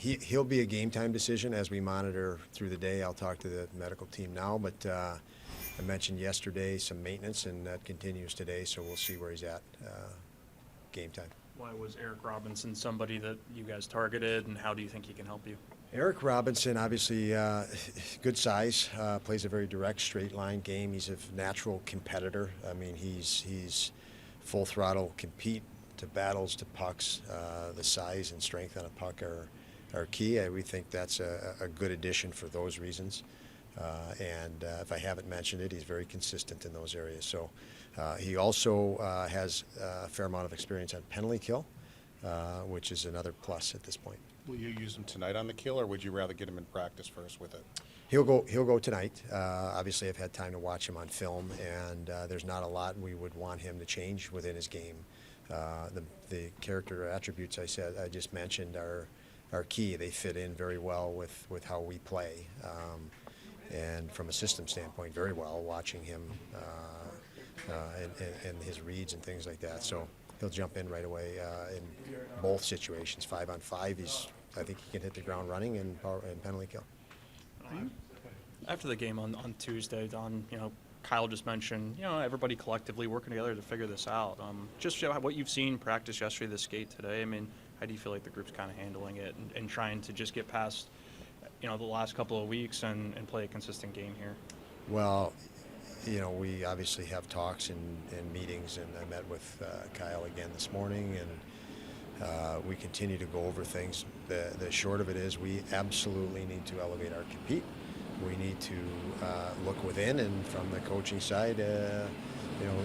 He'll be a game time decision as we monitor through the day. I'll talk to the medical team now, but I mentioned yesterday some maintenance, and that continues today, so we'll see where he's at game time. Why was Eric Robinson somebody that you guys targeted, and how do you think he can help you? Eric Robinson, obviously good size, plays a very direct, straight line game. He's a natural competitor. I mean, he's full throttle compete to battles to pucks. The size and strength on a puck are key. We think that's a good addition for those reasons. And if I haven't mentioned it, he's very consistent in those areas. So he also has a fair amount of experience on penalty kill, which is another plus at this point. Will you use him tonight on the kill, or would you rather get him in practice first with it? He'll go tonight. Obviously, I've had time to watch him on film, and there's not a lot we would want him to change within his game. The character attributes I just mentioned are key. They fit in very well with how we play, and from a system standpoint, very well. Watching him and his reads and things like that, so he'll jump in right away in both situations. 5-on-5, I think he can hit the ground running and penalty kill. After the game on Tuesday, Don, Kyle just mentioned, everybody collectively working together to figure this out. Just what you've seen practice yesterday, the skate today, I mean, how do you feel like the group's kind of handling it and trying to just get past, the last couple of weeks and play a consistent game here? Well, we obviously have talks and meetings, and I met with Kyle again this morning, and we continue to go over things. The short of it is we absolutely need to elevate our compete. We need to look within, and from the coaching side, you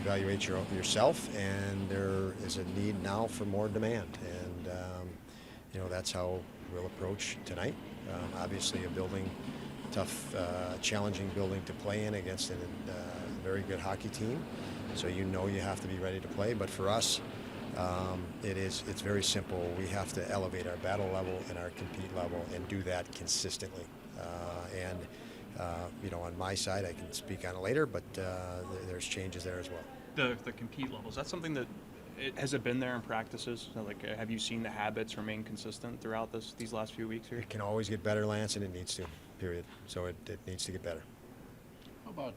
evaluate yourself, and there is a need now for more demand, and that's how we'll approach tonight. Obviously, tough, challenging building to play in against a very good hockey team, so you have to be ready to play. But for us, it's very simple. We have to elevate our battle level and our compete level, and do that consistently. On my side, I can speak on it later, but there's changes there as well. The compete level, is that something that has it been there in practices? Have you seen the habits remain consistent throughout these last few weeks here? It can always get better, Lance, and it needs to, period. So it needs to get better. How about,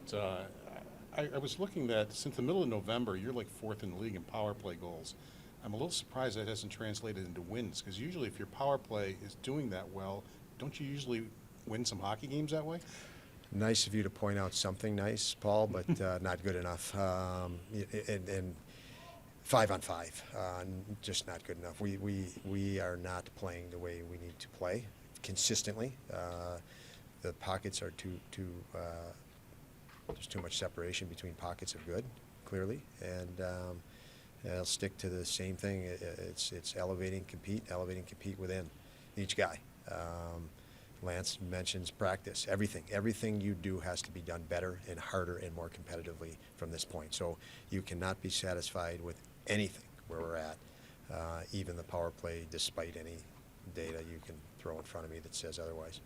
I was looking that since the middle of November, you're like 4th in the league in power play goals. I'm a little surprised that hasn't translated into wins, because usually if your power play is doing that well, don't you usually win some hockey games that way? Nice of you to point out something nice, Paul, but not good enough. And 5-on-5, just not good enough. We are not playing the way we need to play consistently. The pockets are there's too much separation between pockets of good, clearly, and I'll stick to the same thing. It's elevating, compete within each guy. Lance mentions practice. Everything you do has to be done better and harder and more competitively from this point. So you cannot be satisfied with anything where we're at, even the power play, despite any data you can throw in front of me that says otherwise.